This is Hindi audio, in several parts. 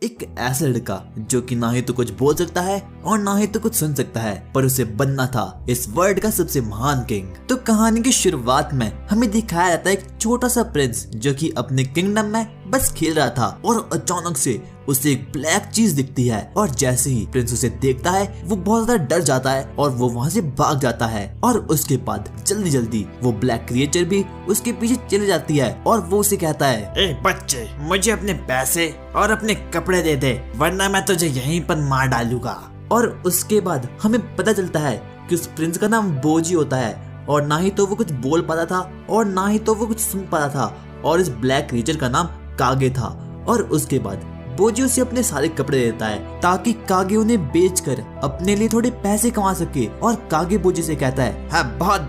एक ऐसा लड़का जो कि ना ही तो कुछ बोल सकता है और ना ही तो कुछ सुन सकता है, पर उसे बनना था इस वर्ल्ड का सबसे महान किंग। तो कहानी की शुरुआत में हमें दिखाया जाता है एक छोटा सा प्रिंस जो कि अपने किंगडम में बस खेल रहा था और अचानक से उसे एक ब्लैक चीज दिखती है और जैसे ही प्रिंस उसे देखता है वो बहुत ज्यादा डर जाता है और वो वहाँ से भाग जाता है। और उसके बाद जल्दी जल्दी वो ब्लैक क्रिएचर भी उसके पीछे चली जाती है और वो उसे कहता है, ए बच्चे, मुझे अपने पैसे और अपने कपड़े दे दे, वरना मैं तुझे यहीं पर मार डालूंगा। और उसके बाद हमें पता चलता है कि उस प्रिंस का नाम बोजी होता है और ना ही तो वो कुछ बोल पाता था और ना ही तो वो कुछ सुन पाता था, और इस ब्लैक क्रिएचर का नाम कागे था। और उसके बाद बोजी उसे अपने सारे कपड़े देता है ताकि कागे उन्हें बेचकर अपने लिए थोड़े पैसे कमा सके। और कागे बोजी से कहता है, हाँ बहुत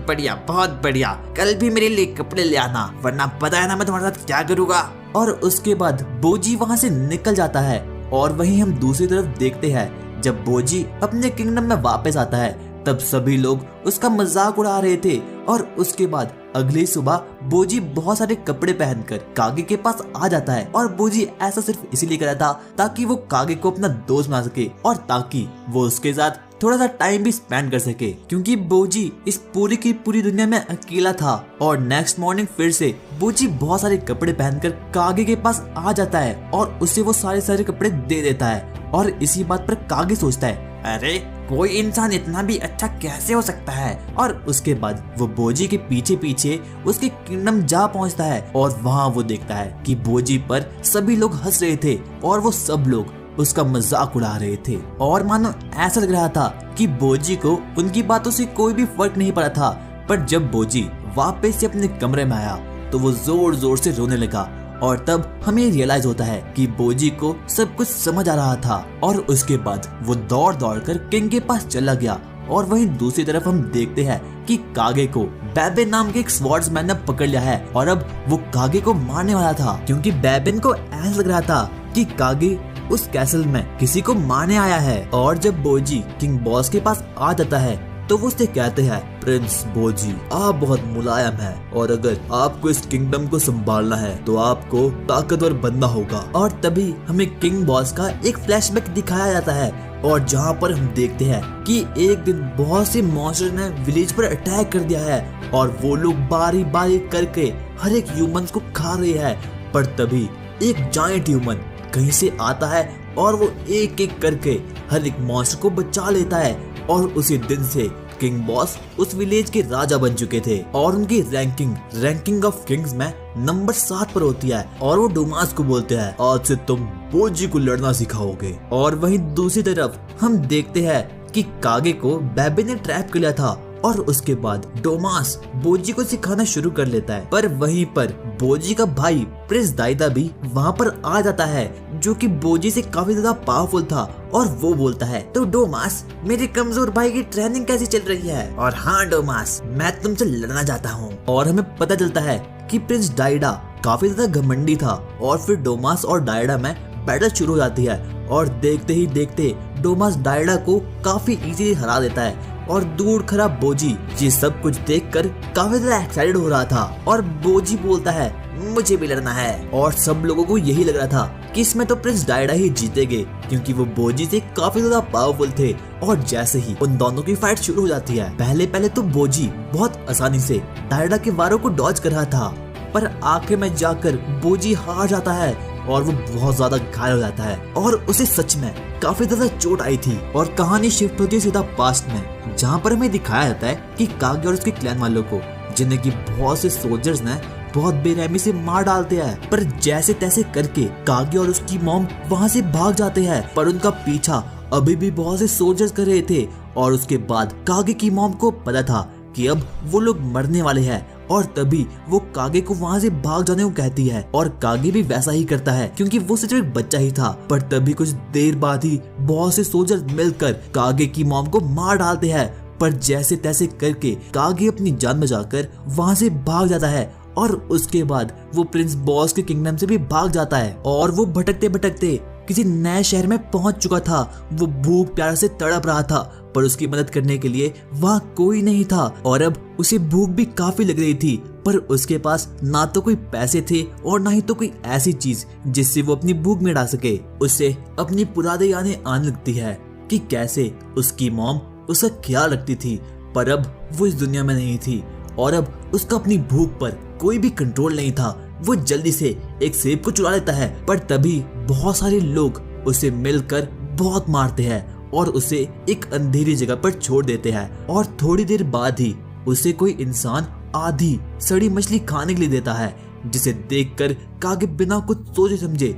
बढ़िया, कल भी मेरे लिए कपड़े ले आना, वरना पता है ना मैं तुम्हारे साथ क्या करूँगा। और उसके बाद बोजी वहाँ से निकल जाता है। और वहीं हम दूसरी तरफ देखते हैं, जब बोजी अपने किंगडम में वापस आता है तब सभी लोग उसका मजाक उड़ा रहे थे। और उसके बाद अगली सुबह बोजी बहुत सारे कपड़े पहनकर कागे के पास आ जाता है और बोजी ऐसा सिर्फ इसीलिए कर रहा था ताकि वो कागे को अपना दोस्त बना सके और ताकि वो उसके साथ थोड़ा सा टाइम भी स्पेंड कर सके, क्योंकि बोजी इस पूरी की पूरी दुनिया में अकेला था। और नेक्स्ट मॉर्निंग फिर से बोजी बहुत सारे कपड़े पहनकर कागे के पास आ जाता है और उसे वो सारे कपड़े दे देता है। और इसी बात पर कागे सोचता है, अरे कोई इंसान इतना भी अच्छा कैसे हो सकता है। और उसके बाद वो बोजी के पीछे पीछे उसके किंगडम जा पहुंचता है और वहाँ वो देखता है कि बोजी पर सभी लोग हंस रहे थे और वो सब लोग उसका मजाक उड़ा रहे थे। और मानो ऐसा लग रहा था कि बोजी को उनकी बातों से कोई भी फर्क नहीं पड़ा था। पर जब बोजी वापस से अपने कमरे में आया तो वो जोर जोर से रोने लगा और तब हमें रियलाइज होता है कि बोजी को सब कुछ समझ आ रहा था। और उसके बाद वो दौड़ दौड़ कर किंग के पास चला गया। और वहीं दूसरी तरफ हम देखते हैं कि कागे को बेबिन नाम के एक स्वॉर्ड्समैन ने पकड़ लिया है और अब वो कागे को मारने वाला था, क्योंकि बेबिन को ऐसा लग रहा था कि कागे उस कैसल में किसी को मारने आया है। और जब बोजी किंग बॉस के पास आ जाता है तो वो उससे कहते हैं, प्रिंस बोजी, आप बहुत मुलायम हैं और अगर आपको इस किंगडम को संभालना है तो आपको ताकतवर बनना होगा। और तभी हमें किंग बॉस का एक फ्लैशबैक दिखाया जाता है और जहाँ पर हम देखते हैं कि एक दिन बहुत से मॉन्स्टर ने विलेज पर अटैक कर दिया है और वो लोग बारी बारी करके हर एक ह्यूमन को खा रहे हैं। पर तभी एक जायंट ह्यूमन कहीं से आता है और वो एक एक करके हर एक मॉन्स्टर को बचा लेता है। और उसी दिन से किंग बॉस उस विलेज के राजा बन चुके थे और उनकी रैंकिंग ऑफ किंग्स में नंबर 7 पर होती है। और वो डोमास को बोलते हैं, आज से तुम बोजी को लड़ना सिखाओगे। और वहीं दूसरी तरफ हम देखते हैं कि कागे को बेबिन ने ट्रैप कर लिया था और उसके बाद डोमास बोजी को सिखाना शुरू कर लेता है। पर वहीं पर बोजी का भाई प्रिंस दाइदा भी वहाँ पर आ जाता है, जो कि बोजी से काफी ज्यादा पावरफुल था। और वो बोलता है, तो डोमास, मेरे कमजोर भाई की ट्रेनिंग कैसी चल रही है? और हाँ डोमास, मैं तुमसे लड़ना चाहता हूँ। और हमें पता चलता है कि प्रिंस डाइडा काफी ज्यादा घमंडी था। और फिर डोमास और डाइडा में बैटल शुरू हो जाती है और देखते ही देखते डोमास डाइडा को काफी इजीली हरा देता है। और दूर खड़ा बोजी ये सब कुछ देखकर काफी ज्यादा एक्साइटेड हो रहा था और बोजी बोलता है, मुझे भी लड़ना है। और सब लोगों को यही लग रहा था कि इसमें तो प्रिंस डाइडा ही जीतेंगे, क्योंकि वो बोजी से काफी ज्यादा पावरफुल थे। और जैसे ही उन दोनों की फाइट शुरू हो जाती है, पहले तो बोजी बहुत आसानी से डाइडा के वारों को डॉज कर रहा था, पर आखिर में जाकर बोजी हार जाता है और वो बहुत ज्यादा घायल हो जाता है और उसे सच में काफी ज्यादा चोट आई थी। और कहानी शिफ्ट होती है सीधा पास्ट में, जहाँ पर हमें दिखाया जाता है कि कागे और उसके क्लैन वालों को, जिन्हें की बहुत से सोल्जर्स ने बहुत बेरहमी से मार डालते हैं। पर जैसे तैसे करके कागे और उसकी मॉम वहाँ से भाग जाते हैं, पर उनका पीछा अभी भी बहुत से सोल्जर्स कर रहे थे। और उसके बाद कागे की मॉम को पता था कि अब वो लोग मरने वाले हैं और तभी वो कागे को वहाँ से भाग जाने को कहती है। और कागे भी वैसा ही करता है, क्योंकि वो सिर्फ एक बच्चा ही था। पर तभी कुछ देर बाद ही बहुत से सोल्जर्स मिलकर कागे की मॉम को मार डालते हैं। पर जैसे तैसे करके कागे अपनी जान बचाकर वहाँ से भाग जाता है और उसके बाद वो प्रिंस बॉस के किंगडम से भी भाग जाता है। और वो भटकते भटकते किसी नए शहर में पहुंच चुका था। वो भूख प्यास से तड़प रहा था, पर उसकी मदद करने के लिए वहाँ कोई नहीं था और अब उसे भूख भी काफी लग रही थी, पर उसके पास ना तो कोई पैसे थे और ना ही तो कोई ऐसी चीज जिससे वो अपनी भूख मिटा सके। उसे अपनी पुरानी यादें आने लगती है कि कैसे उसकी मॉम उसका ख्याल रखती थी, पर अब वो इस दुनिया में नहीं थी और अब उसका अपनी भूख पर कोई भी कंट्रोल नहीं था। वो जल्दी से एक सेब को चुरा लेता है, पर तभी बहुत सारे लोग उसे मिलकर बहुत मारते हैं और उसे एक अंधेरी जगह पर छोड़ देते हैं और थोड़ी देर बाद ही उसे कोई इंसान आधी सड़ी मछली खाने के लिए देता है, जिसे देखकर कागे बिना कुछ सोचे समझे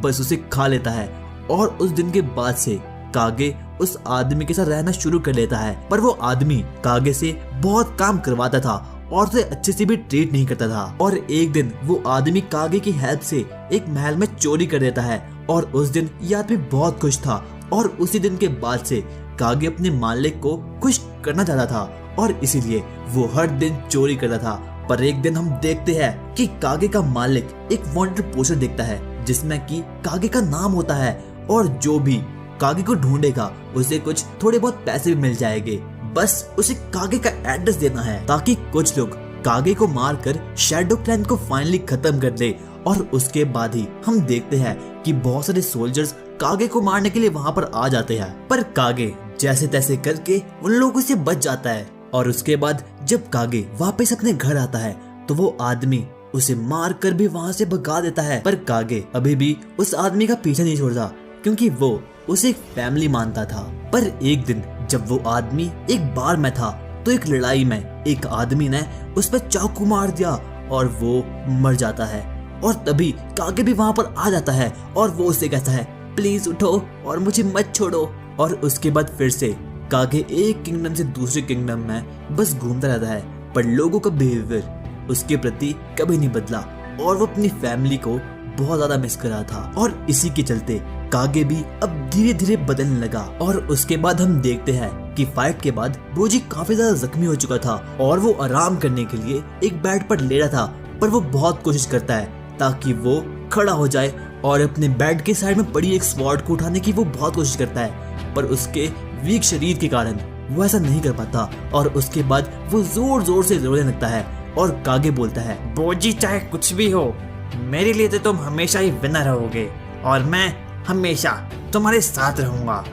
बस उसे खा लेता है। और उस दिन के बाद से कागे उस आदमी के साथ रहना शुरू कर लेता है, पर वो आदमी कागे से बहुत काम करवाता था और उसे अच्छे से भी ट्रीट नहीं करता था। और एक दिन वो आदमी कागे की हेल्प से एक महल में चोरी कर देता है और उस दिन ये आदमी बहुत खुश था और उसी दिन के बाद से कागे अपने मालिक को खुश करना चाहता था और इसीलिए वो हर दिन चोरी करता था। पर एक दिन हम देखते हैं कि कागे का मालिक एक वांटेड पोस्टर देखता है जिसमें कि कागे का नाम होता है और जो भी कागे को ढूंढेगा उसे कुछ थोड़े बहुत पैसे भी मिल जाएंगे। बस उसे कागे का एड्रेस देना है ताकि कुछ लोग कागे को मारकर शैडो क्लैन को फाइनली खत्म कर दे। और उसके बाद ही हम देखते हैं कि बहुत सारे सोल्जर्स कागे को मारने के लिए वहां पर आ जाते हैं, पर कागे जैसे तैसे करके उन लोगों से बच जाता है। और उसके बाद जब कागे वापस अपने घर आता है तो वो आदमी उसे मार कर भी वहां से भगा देता है, पर कागे अभी भी उस आदमी का पीछा नहीं छोड़ता क्योंकि वो उसे एक फैमिली मानता था। पर एक दिन जब वो आदमी एक बार में था तो एक लड़ाई में एक आदमी ने उस पर चाकू मार दिया और वो मर जाता है। और तभी कागे भी वहां पर आ जाता है और वो उसे कहता है प्लीज उठो और मुझे मत छोड़ो। और उसके बाद फिर से कागे एक किंगडम से दूसरे किंगडम में बस घूमता रहता है, पर लोगों का बिहेवियर उसके प्रति कभी नहीं बदला और वो अपनी फैमिली को बहुत ज्यादा मिस कर रहा था। और इसी के चलते कागे भी अब धीरे धीरे बदलने लगा। और उसके बाद हम देखते हैं कि फाइट के बाद बोजी काफी ज्यादा जख्मी हो चुका था और वो आराम करने के लिए एक बेड पर लेटा था, पर वो बहुत कोशिश करता है ताकि वो खड़ा हो जाए और अपने बेड के साइड में पड़ी एक स्वॉर्ड को उठाने की वो बहुत कोशिश करता है, पर उसके वीक शरीर के कारण वो ऐसा नहीं कर पाता। और उसके बाद वो जोर जोर से रोने लगता है और कागे बोलता है बोजी चाहे कुछ भी हो, मेरे लिए तो तुम हमेशा ही विनर रहोगे और मैं हमेशा तुम्हारे साथ रहूंगा।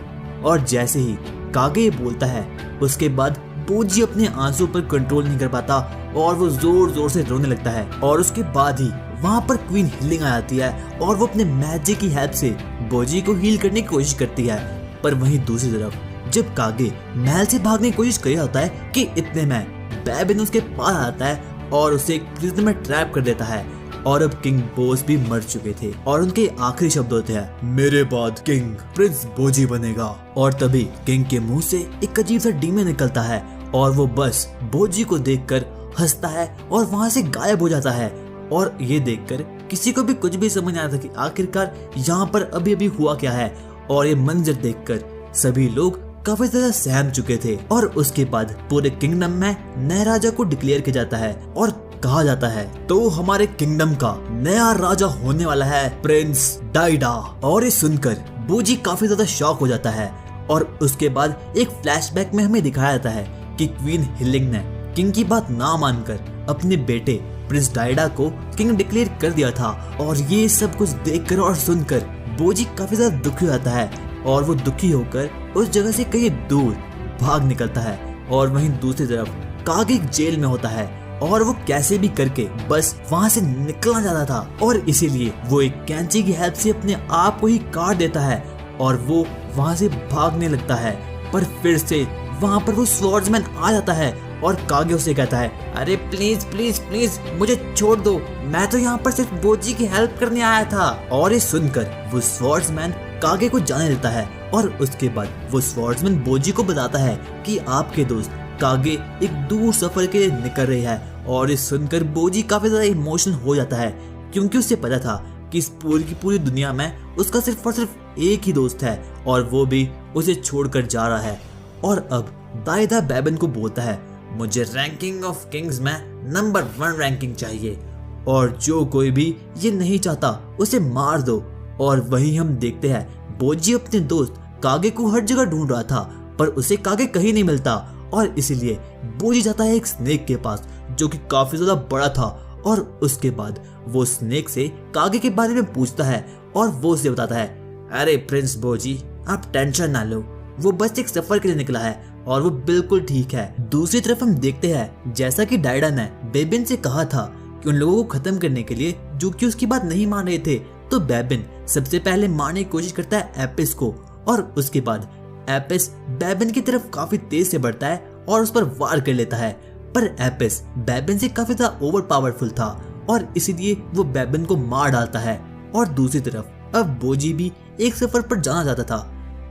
और जैसे ही कागे ये बोलता है उसके बाद बोजी अपने आंसू पर कंट्रोल नहीं कर पाता और वो जोर जोर से रोने लगता है। और उसके बाद ही वहाँ पर क्वीन हीलिंग आ जाती है और वो अपने मैजिक की हेल्प से बोजी को हील करने की कोशिश करती है। पर वहीं दूसरी तरफ जब कागे महल से भागने की कोशिश कर रहा होता है कि इतने में बेबिन उसके पास आता है और उसे एक प्रिजन में ट्रैप कर देता है। और अब किंग बोस भी मर चुके थे और उनके आखिरी शब्द होते हैं मेरे बाद किंग प्रिंस बोजी बनेगा। और तभी किंग के मुंह से एक अजीब सा डीमन निकलता है और वो बस बोजी को देखकर हंसता है और वहां से गायब हो जाता है। और ये देखकर किसी को भी कुछ भी समझ नहीं आता कि आखिरकार यहाँ पर अभी अभी हुआ क्या है। और ये मंजर देखकर सभी लोग काफी ज्यादा सहम चुके थे। और उसके बाद पूरे किंगडम में नए राजा को डिक्लेयर किया जाता है और कहा जाता है तो हमारे किंगडम का नया राजा होने वाला है प्रिंस डाइडा। और ये सुनकर बोजी काफी ज्यादा शॉक हो जाता है। और उसके बाद एक फ्लैशबैक में हमें दिखाया जाता है कि क्वीन हीलिंग ने किंग की बात ना मानकर अपने बेटे प्रिंस डाइडा को किंग डिक्लेयर कर दिया था। और ये सब कुछ देखकर और सुनकर बोजी काफी ज्यादा दुखी हो जाता है और वो दुखी होकर उस जगह से कहीं दूर भाग निकलता है। और वहीं दूसरी तरफ कागे जेल में होता है और वो कैसे भी करके बस वहां से निकलना चाहता था और इसीलिए वो एक कैंची की हेल्प से अपने आप को ही काट देता है और वो वहां से भागने लगता है। पर फिर से वहां पर वो स्वॉर्ड्समैन आ जाता है और कागे उसे कहता है अरे प्लीज प्लीज प्लीज मुझे छोड़ दो, मैं तो यहाँ पर सिर्फ बोजी की हेल्प करने आया था। और ये सुनकर वो स्वॉर्ड्समैन कागे को जाने देता है और उसके बाद वो स्वॉर्ड्समैन बोजी को बताता है कि आपके दोस्त कागे एक दूर सफर के लिए निकल रहे हैं। और ये सुनकर बोजी काफी ज्यादा इमोशनल हो जाता है क्योंकि उसे पता था कि इस पूरी की पूरी दुनिया में उसका सिर्फ और सिर्फ एक ही दोस्त है और वो भी उसे छोड़कर जा रहा है। और अब दाइदा बेबिन को बोलता है मुझे रैंकिंग ऑफ किंग्स में नंबर 1 रैंकिंग चाहिए और जो कोई भी ये नहीं चाहता उसे मार दो। और वहीं हम देखते हैं बोजी अपने दोस्त कागे को हर जगह ढूंढ रहा था पर उसे कागे कहीं नहीं मिलता और इसीलिए बोजी जाता है एक स्नेक के पास जो कि काफी ज्यादा बड़ा था और उसके बाद वो स्नेक से कागे के बारे में पूछता है और वो उसे बताता है, अरे प्रिंस बोजी, आप टेंशन ना लो, वो बस एक सफर के लिए निकला है और वो बिल्कुल ठीक है। दूसरी तरफ हम देखते हैं जैसा कि डायडा ने बेबिन से कहा था कि उन लोगों को खत्म करने के लिए जो कि उसकी बात नहीं मान रहे थे, तो बेबिन सबसे पहले मारने की कोशिश करता है एपिस को और उसके बाद एपिस बेबिन की तरफ काफी तेज से बढ़ता है और उस पर वार कर लेता है। पर एपिस बेबिन से काफी ज्यादा ओवर पावरफुल था और इसीलिए वो बेबिन को मार डालता है। और दूसरी तरफ अब बोजी भी एक सफर पर जाना चाहता था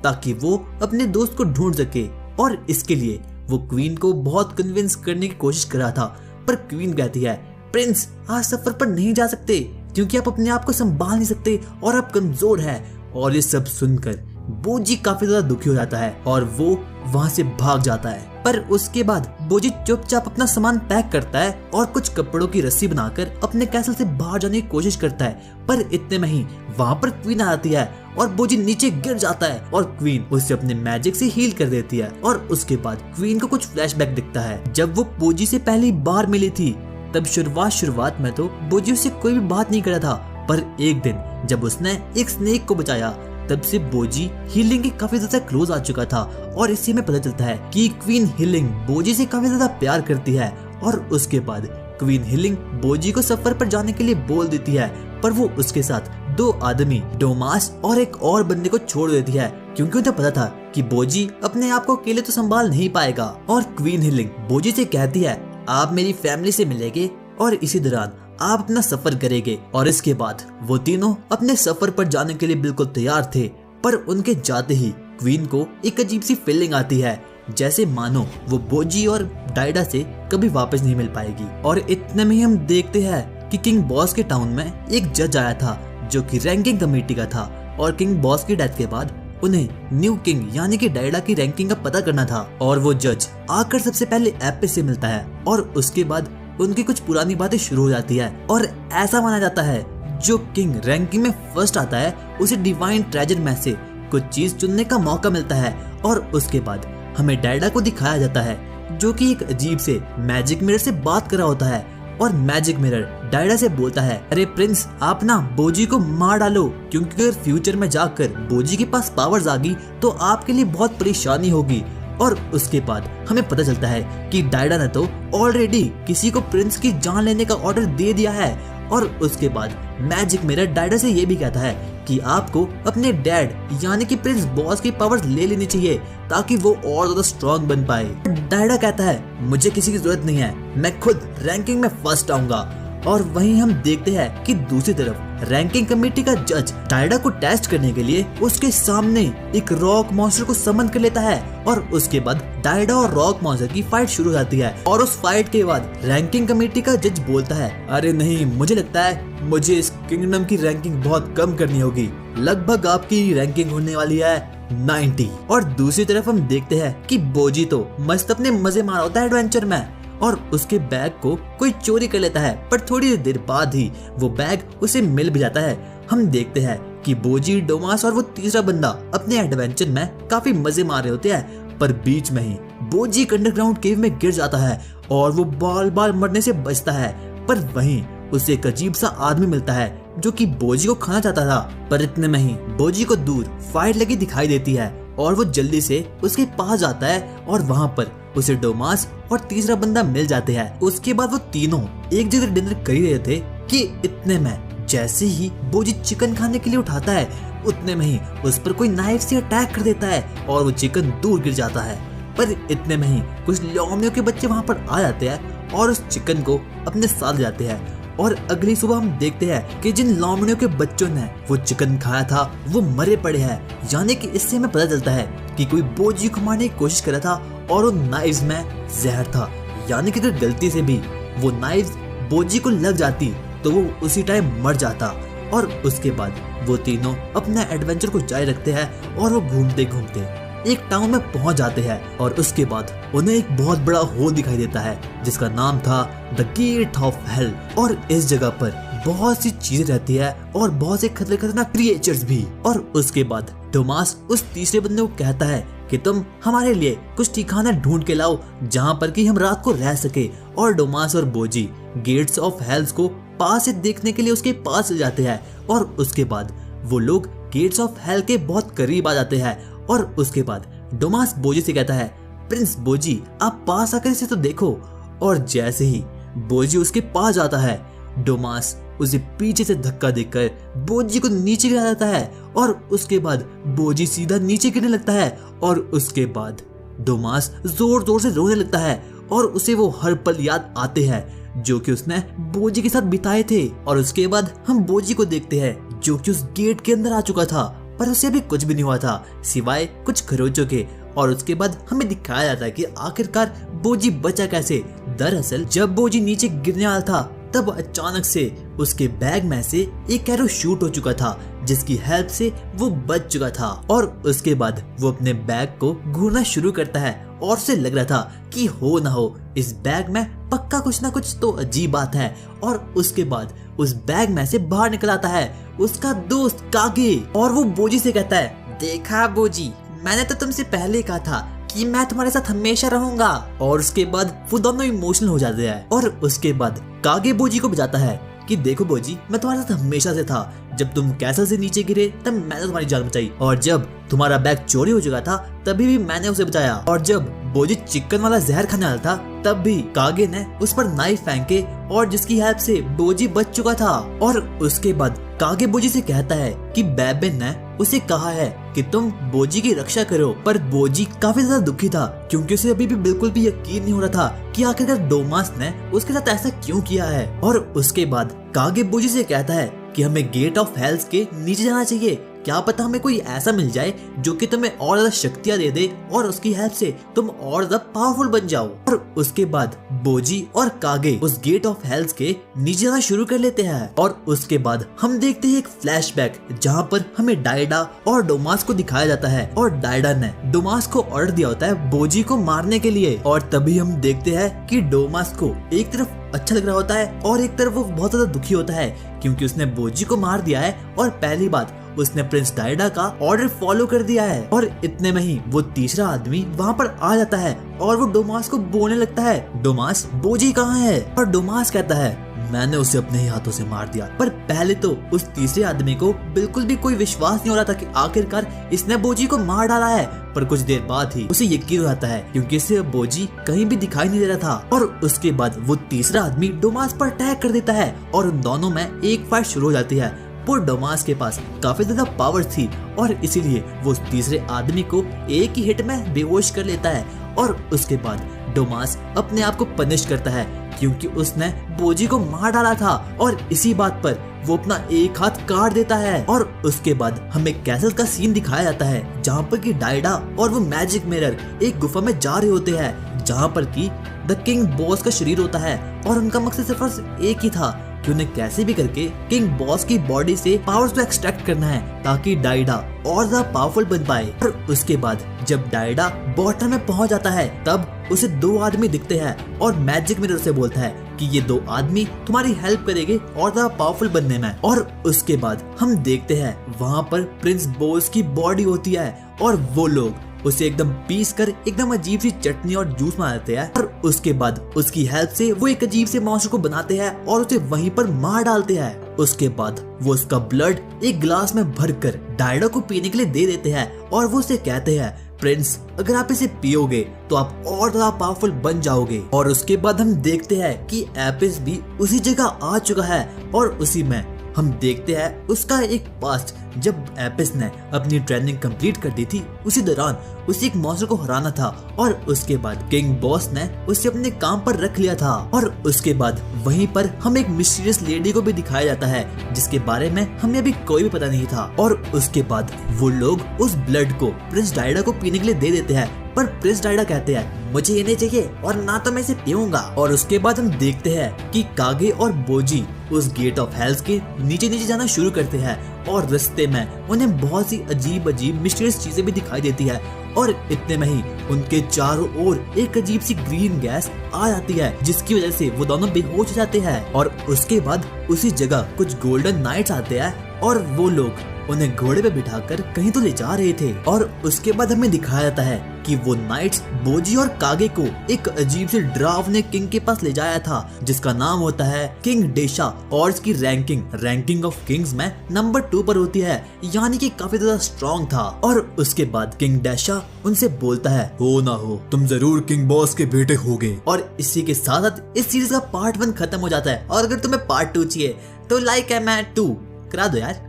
ताकि वो अपने दोस्त को ढूंढ सके और इसके लिए वो क्वीन को बहुत कन्विंस करने की कोशिश कर रहा था। पर क्वीन कहती है, प्रिंस आज सफर पर नहीं जा सकते क्योंकि आप अपने आप को संभाल नहीं सकते और आप कमजोर हैं। और ये सब सुनकर बोजी काफी ज्यादा दुखी हो जाता है और वो वहां से भाग जाता है। पर उसके बाद बोजी चुपचाप अपना सामान पैक करता है और कुछ कपड़ों की रस्सी बनाकर अपने कैसल से बाहर जाने की कोशिश करता है। पर इतने में ही वहाँ पर क्वीन आ जाती है और बोजी नीचे गिर जाता है और क्वीन उसे अपने मैजिक से हील कर देती है। और उसके बाद क्वीन को कुछ फ्लैशबैक दिखता है जब वो बोजी से पहली बार मिली थी। तब शुरुआत में तो बोजी उससे कोई भी बात नहीं कर रहा था, पर एक दिन जब उसने एक स्नेक को बचाया तब से बोजी हीलिंग के काफी ज्यादा क्लोज आ चुका था। और इससे हमें पता चलता है कि क्वीन हीलिंग बोजी से काफी ज्यादा प्यार करती है। और उसके बाद क्वीन हीलिंग बोजी को सफर पर जाने के लिए बोल देती है, पर वो उसके साथ दो आदमी डोमास और एक और बंदे को छोड़ देती है क्योंकि उन्हें पता था कि बोजी अपने आप को अकेले तो संभाल नहीं पाएगा। और क्वीन हीलिंग बोजी से कहती है, आप मेरी फैमिली से मिलेंगे और इसी दौरान आप अपना सफर करेंगे। और इसके बाद वो तीनों अपने सफर पर जाने के लिए बिल्कुल तैयार थे। पर उनके जाते ही क्वीन को एक अजीब सी फीलिंग आती है जैसे मानो वो बोजी और डायडा से कभी वापस नहीं मिल पाएगी। और इतने में हम देखते हैं कि किंग बॉस के टाउन में एक जज आया था जो कि रैंकिंग कमेटी का था और किंग बॉस की डेथ के बाद उन्हें न्यू किंग यानी कि डायडा की रैंकिंग का पता करना था। और वो जज आकर सबसे पहले एपिस से मिलता है और उसके बाद उनकी कुछ पुरानी बातें शुरू हो जाती है। और ऐसा माना जाता है जो किंग रैंकिंग में फर्स्ट आता है उसे डिवाइन ट्रेजर में से कुछ चीज चुनने का मौका मिलता है। और उसके बाद हमें डायडा को दिखाया जाता है जो कि एक अजीब से मैजिक मिरर से बात कर रहा होता है। और मैजिक मिरर डायडा से बोलता है, अरे प्रिंस, आप ना बोजी को मार डालो क्योंकि अगर फ्यूचर में जाकर बोजी के पास पावर्स आ गई तो आपके लिए बहुत परेशानी होगी। और उसके बाद हमें पता चलता है कि डायडा ने तो ऑलरेडी किसी को प्रिंस की जान लेने का ऑर्डर दे दिया है। और उसके बाद मैजिक मिरर डायडा से ये भी कहता है कि आपको अपने डैड यानी कि प्रिंस बॉस की पावर्स ले लेनी चाहिए ताकि वो और ज्यादा स्ट्रॉन्ग बन पाए। डायडा कहता है, मुझे किसी की जरूरत नहीं है, मैं खुद रैंकिंग में फर्स्ट आऊंगा। और वहीं हम देखते हैं कि दूसरी तरफ रैंकिंग कमेटी का जज डायडा को टेस्ट करने के लिए उसके सामने एक रॉक मॉन्स्टर को समन कर लेता है। और उसके बाद डायडा और रॉक मॉन्स्टर की फाइट शुरू हो जाती है। और उस फाइट के बाद रैंकिंग कमेटी का जज बोलता है, अरे नहीं, मुझे लगता है मुझे इस किंगडम की रैंकिंग बहुत कम करनी होगी, लगभग आपकी रैंकिंग होने वाली है 90। और दूसरी तरफ हम देखते हैं कि बोजी तो मस्त अपने मजे मार होता है एडवेंचर में और उसके बैग को कोई चोरी कर लेता है। पर थोड़ी देर बाद ही वो बैग उसे मिल भी जाता है। हम देखते हैं कि बोजी, डोमास और वो तीसरा बंदा अपने एडवेंचर में काफी मजे मार रहे होते हैं। पर बीच में ही बोजी एक अंडरग्राउंड केव में गिर जाता है और वो बाल बाल मरने से बचता है। पर वहीं उसे एक अजीब सा आदमी मिलता है जो कि बोजी को खाना चाहता था। पर इतने में ही बोजी को दूर फाइट लगी दिखाई देती है और वो जल्दी से उसके पास जाता है और वहाँ पर उसे डोमास और तीसरा बंदा मिल जाते हैं। उसके बाद वो तीनों एक जगह डिनर कर ही रहे थे कि इतने में जैसे ही बोजी चिकन खाने के लिए उठाता है उतने में ही उस पर कोई नाइफ से अटैक कर देता है और वो चिकन दूर गिर जाता है। पर इतने में ही कुछ लोमड़ियों के बच्चे वहाँ पर आ जाते हैं और उस चिकन को अपने साथ ले जाते हैं। और अगली सुबह हम देखते हैं कि जिन लोमड़ियों के बच्चों ने वो चिकन खाया था वो मरे पड़े हैं। यानी कि इससे हमें पता चलता है कि कोई बोजी को मारने की कोशिश कर रहा था और वो नाइफ्स में जहर था। यानी कि अगर गलती से भी वो नाइफ्स बोजी को लग जाती तो वो उसी टाइम मर जाता। और उसके बाद वो तीनों अपना एडवेंचर को जारी रखते हैं और वो घूमते घूमते एक टाउन में पहुंच जाते हैं। और उसके बाद उन्हें एक बहुत बड़ा होल दिखाई देता है जिसका नाम था द गेट ऑफ हेल। और इस जगह पर बहुत सी चीजें रहती है और बहुत से खतरनाक क्रिएचर्स भी। और उसके बाद डोमास उस तीसरे बंदे को कहता है कि तुम हमारे लिए कुछ ठिकाना ढूंढ के लाओ जहाँ पर कि हम रात को रह सके। और डोमास और बोजी गेट्स ऑफ हेल्स को पास से देखने के लिए उसके पास चले जाते हैं और उसके बाद वो लोग गेट्स ऑफ हेल के बहुत करीब आ जाते हैं। और उसके बाद डोमास बोजी से कहता है, प्रिंस बोजी आप पास आकर इसे तो देखो। और जैसे ही बोजी उसके पास जाता है, डोमास उसे पीछे से धक्का देकर बोजी को नीचे गिरा देता है और उसके बाद बोजी सीधा नीचे गिरने लगता है। और उसके बाद डोमास जोर जोर से रोने लगता है और उसे वो हर पल याद आते हैं जो कि उसने बोजी के साथ बिताए थे। और उसके बाद हम बोजी को देखते हैं जो कि उस गेट के अंदर आ चुका था, पर उसे अभी कुछ भी नहीं हुआ था सिवाय कुछ खरोचों के। और उसके बाद हमें दिखाया जाता है कि आखिरकार बोजी बचा कैसे। दरअसल जब बोजी नीचे गिरने वाला था तब अचानक से उसके बैग में से एक एरो शूट हो चुका था जिसकी हेल्प से वो बच चुका था। और उसके बाद वो अपने बैग को घूरना शुरू करता है और उसे लग रहा था कि हो ना हो इस बैग में पक्का कुछ ना कुछ तो अजीब बात है। और उसके बाद उस बैग में से बाहर निकल आता है उसका दोस्त कागे और वो बोजी से कहता है, देखा बोजी, मैंने तो तुमसे पहले कहा था कि मैं तुम्हारे साथ हमेशा रहूंगा। और उसके बाद वो दोनों इमोशनल हो जाते हैं। और उसके बाद कागे बोजी को बजाता है कि देखो बोजी, मैं तुम्हारे साथ हमेशा से था। जब तुम कैसल से नीचे गिरे तब मैंने तुम्हारी जान बचाई, और जब तुम्हारा बैग चोरी हो चुका था तभी भी मैंने उसे बचाया, और जब बोजी चिकन वाला जहर खाने वाला था तब भी कागे ने उस पर नाइफ फेंके और जिसकी हेल्प से बोजी बच चुका था। और उसके बाद कागे बोजी से कहता है कि बेबे ने उसे कहा है कि तुम बोजी की रक्षा करो। पर बोजी काफी ज्यादा दुखी था क्योंकि उसे अभी भी बिल्कुल भी यकीन नहीं हो रहा था कि आखिरकार डोमास ने उसके साथ ऐसा क्यों किया है। और उसके बाद कागे बोजी से कहता है कि हमें गेट ऑफ हेल्स के नीचे जाना चाहिए, क्या पता हमें कोई ऐसा मिल जाए जो कि तुम्हें और ज्यादा शक्तियां दे दे और उसकी हेल्प से तुम और ज्यादा पावरफुल बन जाओ। और उसके बाद बोजी और कागे उस गेट ऑफ हेल्स के नीचे जाना शुरू कर लेते हैं। और उसके बाद हम देखते हैं एक फ्लैशबैक जहां पर हमें डायडा और डोमास को दिखाया जाता है। और डायडा ने डोमास को ऑर्डर दिया होता है बोजी को मारने के लिए। और तभी हम देखते हैं कि डोमास को एक तरफ अच्छा लग रहा होता है और एक तरफ वो बहुत ज्यादा दुखी होता है क्योंकि उसने बोजी को मार दिया है और पहली बात उसने प्रिंस डायडा का ऑर्डर फॉलो कर दिया है। और इतने में ही वो तीसरा आदमी वहाँ पर आ जाता है और वो डोमास को बोलने लगता है, डोमास बोजी कहाँ है? और डोमास कहता है, मैंने उसे अपने ही हाथों से मार दिया। पर पहले तो उस तीसरे आदमी को बिल्कुल भी कोई विश्वास नहीं हो रहा था कि आखिरकार इसने बोजी को मार डाला है। पर कुछ देर बाद ही उसे यकीन हो जाता है क्योंकि इसे बोजी कहीं भी दिखाई नहीं दे रहा था। और उसके बाद वो तीसरा आदमी डोमास पर अटैक कर देता है और उन दोनों में एक फाइट शुरू हो जाती है। पर डोमास के पास काफी ज्यादा पावर थी और इसीलिए वो उस तीसरे आदमी को एक ही हिट में बेहोश कर लेता है। और उसके बाद डोमास अपने आप को पनिश करता है क्योंकि उसने बोजी को मार डाला था और इसी बात पर वो अपना एक हाथ काट देता है। और उसके बाद हमें कैसल का सीन दिखाया जाता है जहाँ पर कि डायडा और वो मैजिक मिरर एक गुफा में जा रहे होते हैं जहाँ पर कि द किंग बॉस का शरीर होता है। और उनका मकसद सिर्फ एक ही था कि उन्हें कैसे भी करके किंग बॉस की बॉडी से पावर्स को एक्सट्रैक्ट करना है ताकि डायडा और ज्यादा पावरफुल बन पाए। और उसके बाद जब डायडा बॉटम में पहुंच जाता है तब उसे दो आदमी दिखते हैं और मैजिक मिरर से बोलता है कि ये दो आदमी तुम्हारी हेल्प करेंगे और ज्यादा पावरफुल बनने में। और उसके बाद हम देखते हैं वहाँ पर प्रिंस बॉस की बॉडी होती है और वो लोग उसे एकदम पीस कर एकदम अजीब सी चटनी और जूस बनाते हैं। और उसके बाद उसकी हेल्प से वो एक अजीब से मॉन्स्टर को बनाते हैं और उसे वहीं पर मार डालते हैं। उसके बाद वो उसका ब्लड एक ग्लास में भरकर डायडा को पीने के लिए दे देते हैं और वो उसे कहते हैं, प्रिंस अगर आप इसे पियोगे तो आप और ज्यादा पावरफुल बन जाओगे। और उसके बाद हम देखते हैं कि एपिस भी उसी जगह आ चुका है और उसी में हम देखते हैं उसका एक पास्ट जब एपिस ने अपनी ट्रेनिंग कंप्लीट कर दी थी उसी दौरान उसे एक मॉन्स्टर को हराना था और उसके बाद किंग बॉस ने उसे अपने काम पर रख लिया था। और उसके बाद वहीं पर हम एक मिस्टीरियस लेडी को भी दिखाया जाता है जिसके बारे में हमें अभी कोई भी पता नहीं था। और उसके बाद वो लोग उस ब्लड को प्रिंस डायडा को पीने के लिए दे देते हैं पर प्रिंस डायडा कहते हैं मुझे ये नहीं चाहिए और ना तो मैं इसे पीऊंगा। और उसके बाद हम देखते हैं कि कागे और बोजी उस गेट ऑफ हेल्स के नीचे नीचे जाना शुरू करते हैं और रास्ते में उन्हें बहुत सी अजीब अजीब मिस्टीरियस चीजें भी दिखाई देती है। और इतने में ही उनके चारों ओर एक अजीब सी ग्रीन गैस आ जाती है जिसकी वजह से वो दोनों बेहोश हो जाते हैं। और उसके बाद उसी जगह कुछ गोल्डन नाइट्स आते हैं और वो लोग उन्हें घोड़े पे बिठाकर कहीं तो ले जा रहे थे। और उसके बाद हमें दिखाया जाता है कि वो नाइट्स बोजी और कागे को एक अजीब से डरावने किंग के पास ले जाया था, जिसका नाम होता है किंग डेशा। और इसकी रैंकिंग ऑफ किंग्स में नंबर 2 पर होती है, यानी कि काफी ज्यादा स्ट्रॉन्ग था। और उसके बाद किंग डेशा उनसे बोलता है, हो ना हो तुम जरूर किंग बॉस के बेटे होगे। और इसी के साथ साथ इस सीरीज का पार्ट 1 खत्म हो जाता है। और अगर तुम्हें पार्ट 2 चाहिए तो लाइक है मैं 2 करा दो यार।